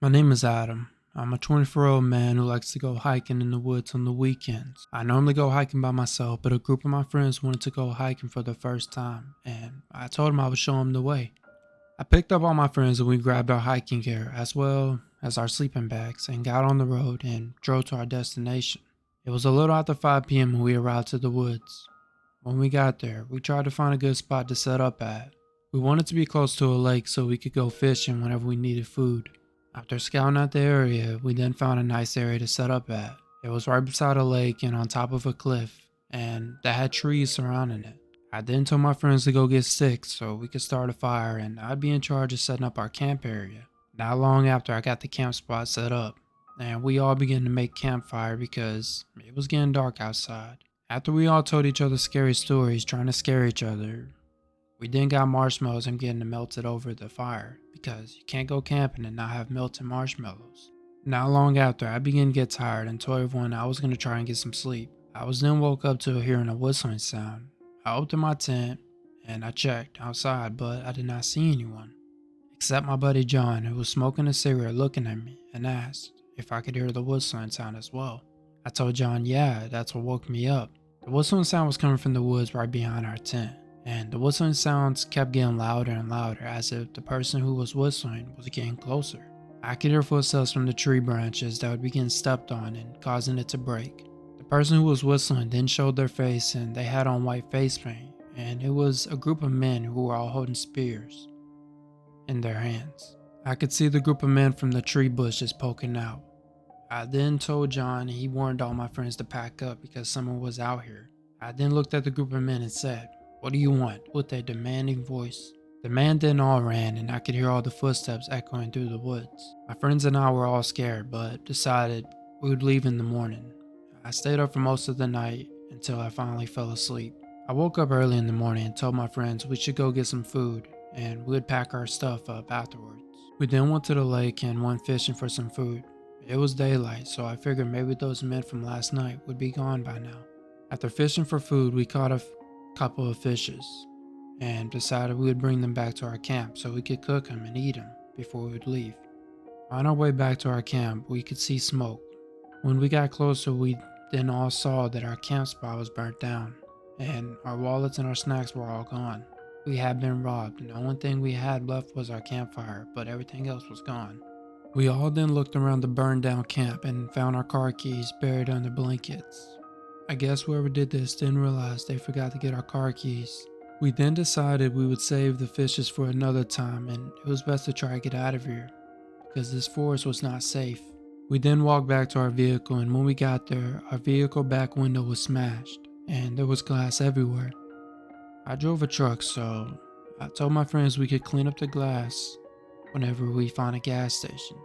My name is Adam. I'm a 24-year-old man who likes to go hiking in the woods on the weekends. I normally go hiking by myself, but a group of my friends wanted to go hiking for the first time, and I told them I would show them the way. I picked up all my friends and we grabbed our hiking gear as well as our sleeping bags and got on the road and drove to our destination. It was a little after 5 p.m. when we arrived to the woods. When we got there, we tried to find a good spot to set up at. We wanted to be close to a lake so we could go fishing whenever we needed food. After scouting out the area, we then found a nice area to set up at. It was right beside a lake and on top of a cliff, and that had trees surrounding it. I then told my friends to go get sticks so we could start a fire, and I'd be in charge of setting up our camp area. Not long after, I got the camp spot set up, and we all began to make campfire because it was getting dark outside. After we all told each other scary stories trying to scare each other, we then got marshmallows and began to melt it over the fire because you can't go camping and not have melted marshmallows. Not long after, I began to get tired and told everyone I was going to try and get some sleep. I was then woke up to hearing a whistling sound. I opened my tent and I checked outside, but I did not see anyone, except my buddy John, who was smoking a cigarette looking at me and asked if I could hear the whistling sound as well. I told John, yeah, that's what woke me up. The whistling sound was coming from the woods right behind our tent, and the whistling sounds kept getting louder and louder as if the person who was whistling was getting closer. I could hear footsteps from the tree branches that would be getting stepped on and causing it to break. The person who was whistling then showed their face and they had on white face paint, and it was a group of men who were all holding spears in their hands. I could see the group of men from the tree bushes poking out. I then told John he warned all my friends to pack up because someone was out here. I then looked at the group of men and said, "What do you want?" with a demanding voice. The men then all ran and I could hear all the footsteps echoing through the woods. My friends and I were all scared but decided we would leave in the morning. I stayed up for most of the night until I finally fell asleep. I woke up early in the morning and told my friends we should go get some food and we would pack our stuff up afterwards. We then went to the lake and went fishing for some food. It was daylight, so I figured maybe those men from last night would be gone by now. After fishing for food, we caught a couple of fishes and decided we would bring them back to our camp so we could cook them and eat them before we would leave. On our way back to our camp, we could see smoke. When we got closer, we then all saw that our camp spot was burnt down and our wallets and our snacks were all gone. We had been robbed and the only thing we had left was our campfire, but everything else was gone. We all then looked around the burned down camp and found our car keys buried under blankets. I guess whoever did this didn't realize they forgot to get our car keys. We then decided we would save the fishes for another time and it was best to try to get out of here because this forest was not safe. We then walked back to our vehicle and when we got there, our vehicle back window was smashed and there was glass everywhere. I drove a truck, so I told my friends we could clean up the glass whenever we found a gas station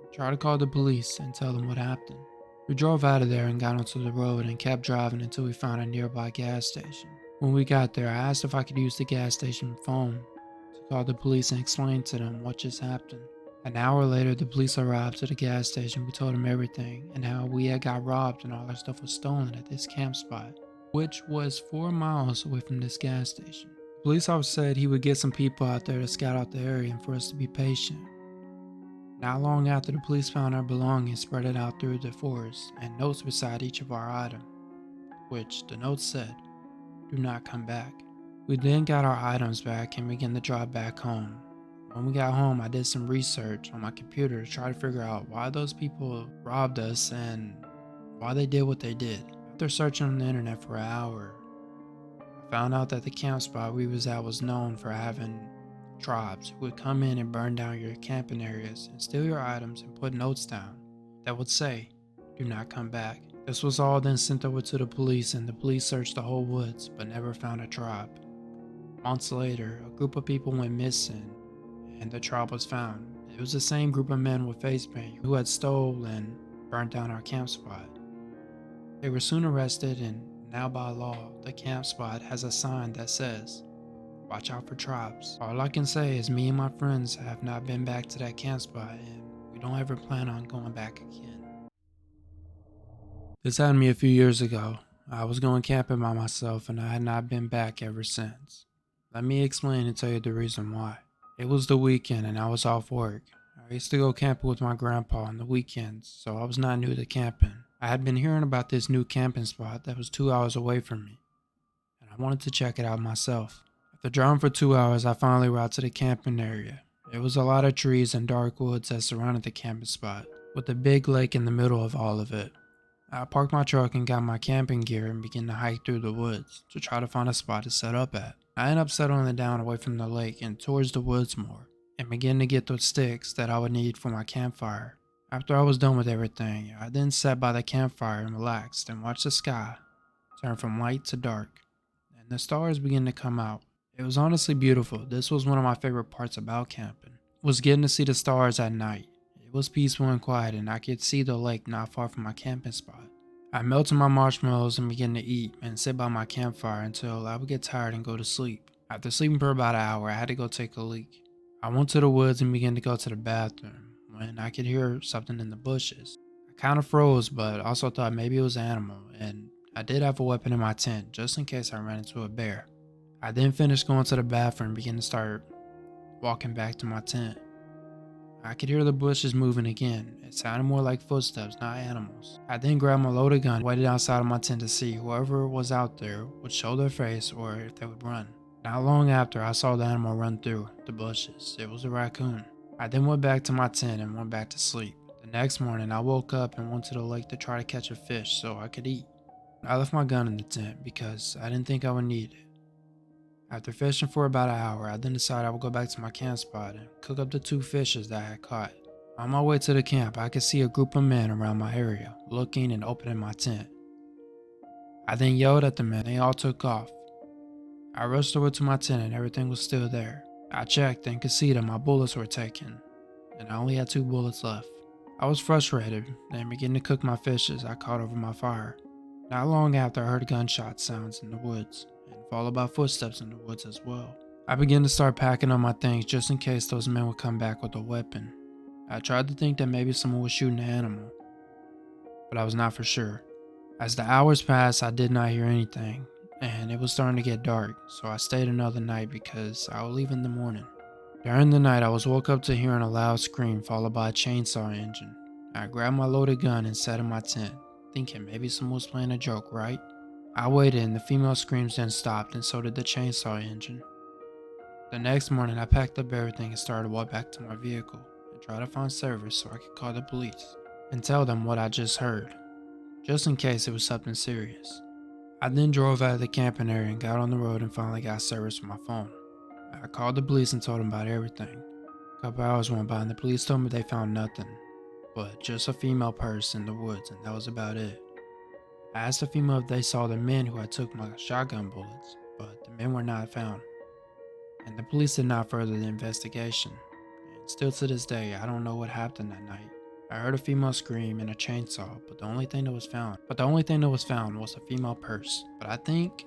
and try to call the police and tell them what happened. We drove out of there and got onto the road and kept driving until we found a nearby gas station. When we got there, I asked if I could use the gas station phone to call the police and explain to them what just happened. An hour later, the police arrived to the gas station. We told them everything and how we had got robbed and all our stuff was stolen at this camp spot, which was 4 miles away from this gas station. The police officer said he would get some people out there to scout out the area and for us to be patient. Not long after, the police found our belongings spread out through the forest and notes beside each of our items, which the notes said, "Do not come back." We then got our items back and began to drive back home. When we got home, I did some research on my computer to try to figure out why those people robbed us and why they did what they did. After searching on the internet for an hour, I found out that the camp spot we was at was known for having tribes who would come in and burn down your camping areas and steal your items and put notes down that would say, "Do not come back." This was all then sent over to the police and the police searched the whole woods but never found a tribe. Months later, a group of people went missing and the tribe was found. It was the same group of men with face paint who had stolen and burnt down our camp spot. They were soon arrested and now by law, the camp spot has a sign that says, "Watch out for tribes." All I can say is me and my friends have not been back to that camp spot and we don't ever plan on going back again. This happened to me a few years ago. I was going camping by myself and I had not been back ever since. Let me explain and tell you the reason why. It was the weekend and I was off work. I used to go camping with my grandpa on the weekends, so I was not new to camping. I had been hearing about this new camping spot that was 2 hours away from me, and I wanted to check it out myself. After driving for 2 hours, I finally arrived to the camping area. It was a lot of trees and dark woods that surrounded the camping spot, with a big lake in the middle of all of it. I parked my truck and got my camping gear and began to hike through the woods to try to find a spot to set up at. I ended up settling it down away from the lake and towards the woods more, and began to get the sticks that I would need for my campfire. After I was done with everything, I then sat by the campfire and relaxed and watched the sky turn from light to dark, and the stars began to come out. It was honestly beautiful. This was one of my favorite parts about camping, was getting to see the stars at night. It was peaceful and quiet, and I could see the lake not far from my camping spot. I melted my marshmallows and began to eat and sit by my campfire until I would get tired and go to sleep. After sleeping for about an hour, I had to go take a leak. I went to the woods and began to go to the bathroom when I could hear something in the bushes. I kind of froze, but also thought maybe it was an animal, and I did have a weapon in my tent just in case I ran into a bear. I then finished going to the bathroom and began to start walking back to my tent. I could hear the bushes moving again. It sounded more like footsteps, not animals. I then grabbed my loaded gun and waited outside of my tent to see whoever was out there would show their face or if they would run. Not long after, I saw the animal run through the bushes. It was a raccoon. I then went back to my tent and went back to sleep. The next morning, I woke up and went to the lake to try to catch a fish so I could eat. I left my gun in the tent because I didn't think I would need it. After fishing for about an hour, I then decided I would go back to my camp spot and cook up the 2 fishes that I had caught. On my way to the camp, I could see a group of men around my area, looking and opening my tent. I then yelled at the men, and they all took off. I rushed over to my tent and everything was still there. I checked and could see that my bullets were taken, and I only had 2 bullets left. I was frustrated and began to cook my fishes I caught over my fire. Not long after, I heard gunshot sounds in the woods, and followed by footsteps in the woods as well. I began to start packing up my things just in case those men would come back with a weapon. I tried to think that maybe someone was shooting an animal, but I was not for sure. As the hours passed, I did not hear anything, and it was starting to get dark, so I stayed another night because I would leave in the morning. During the night, I was woke up to hearing a loud scream followed by a chainsaw engine. I grabbed my loaded gun and sat in my tent, thinking maybe someone was playing a joke, right? I waited and the female screams then stopped, and so did the chainsaw engine. The next morning, I packed up everything and started to walk back to my vehicle and try to find service so I could call the police and tell them what I just heard, just in case it was something serious. I then drove out of the camping area and got on the road and finally got service with my phone. I called the police and told them about everything. A couple hours went by and the police told me they found nothing, but just a female purse in the woods, and that was about it. I asked the female if they saw the men who had took my shotgun bullets, but the men were not found, and the police did not further the investigation. And still to this day, I don't know what happened that night. I heard a female scream and a chainsaw, but the only thing that was found was a female purse. But I think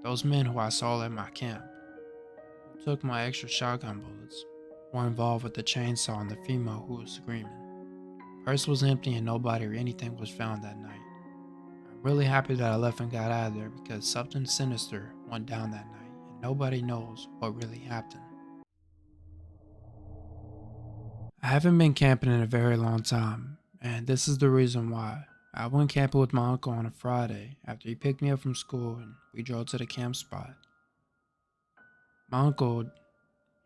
those men who I saw at my camp, who took my extra shotgun bullets, were involved with the chainsaw and the female who was screaming. Purse was empty and nobody or anything was found that night. I'm really happy that I left and got out of there because something sinister went down that night and nobody knows what really happened. I haven't been camping in a very long time, and this is the reason why. I went camping with my uncle on a Friday after he picked me up from school and we drove to the camp spot. My uncle,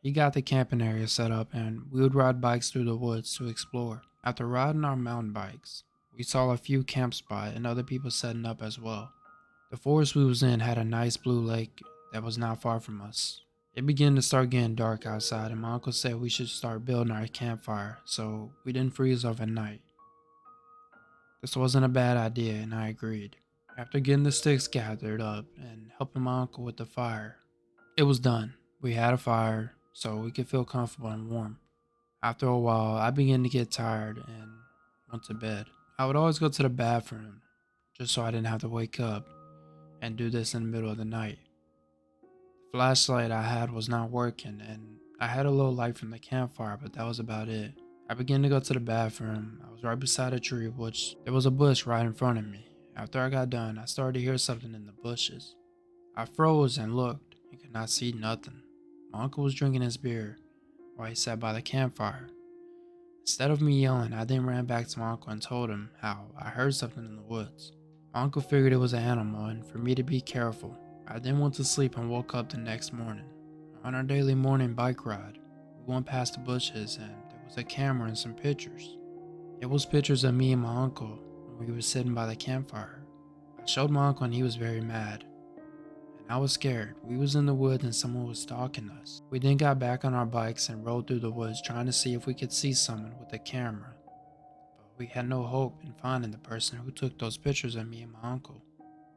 he got the camping area set up and we would ride bikes through the woods to explore. After riding our mountain bikes, we saw a few camp spots and other people setting up as well. The forest we was in had a nice blue lake that was not far from us. It began to start getting dark outside and my uncle said we should start building our campfire so we didn't freeze overnight. This wasn't a bad idea and I agreed. After getting the sticks gathered up and helping my uncle with the fire, it was done. We had a fire so we could feel comfortable and warm. After a while, I began to get tired and went to bed. I would always go to the bathroom just so I didn't have to wake up and do this in the middle of the night. The flashlight I had was not working and I had a little light from the campfire, but that was about it. I began to go to the bathroom. I was right beside a tree, which there was a bush right in front of me. After I got done, I started to hear something in the bushes. I froze and looked and could not see nothing. My uncle was drinking his beer while he sat by the campfire. Instead of me yelling, I then ran back to my uncle and told him how I heard something in the woods. My uncle figured it was an animal and for me to be careful. I then went to sleep and woke up the next morning. On our daily morning bike ride, we went past the bushes and there was a camera and some pictures. It was pictures of me and my uncle when we were sitting by the campfire. I showed my uncle and he was very mad. And I was scared. We was in the woods and someone was stalking us. We then got back on our bikes and rode through the woods trying to see if we could see someone with a camera. But we had no hope in finding the person who took those pictures of me and my uncle.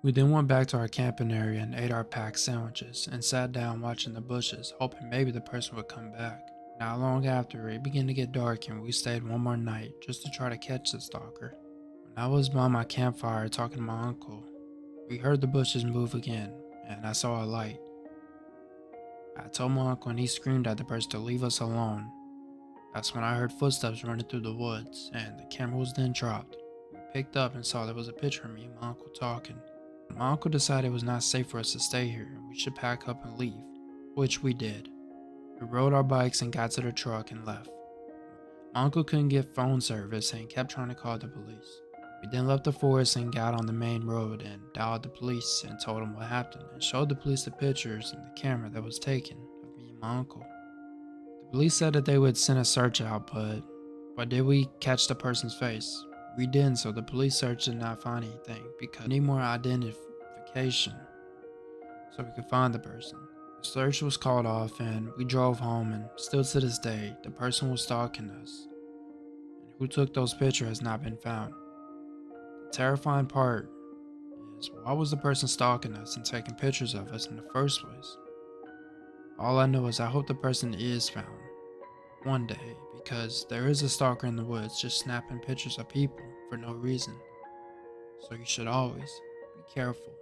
We then went back to our camping area and ate our packed sandwiches and sat down watching the bushes, hoping maybe the person would come back. Not long after, it began to get dark and we stayed one more night just to try to catch the stalker. When I was by my campfire talking to my uncle, we heard the bushes move again and I saw a light. I told my uncle and he screamed at the person to leave us alone. That's when I heard footsteps running through the woods and the camera was then dropped. We picked up and saw there was a picture of me and my uncle talking. My uncle decided it was not safe for us to stay here and we should pack up and leave, which we did. We rode our bikes and got to the truck and left. My uncle couldn't get phone service and kept trying to call the police. We then left the forest and got on the main road and dialed the police and told them what happened and showed the police the pictures and the camera that was taken of me and my uncle. The police said that they would send a search out, but did we catch the person's face? We didn't, so the police search did not find anything because we need more identification so we could find the person. The search was called off and we drove home, and still to this day, the person was stalking us and who took those pictures has not been found. The terrifying part is, why was the person stalking us and taking pictures of us in the first place? All I know is I hope the person is found one day, because there is a stalker in the woods just snapping pictures of people for no reason. So you should always be careful.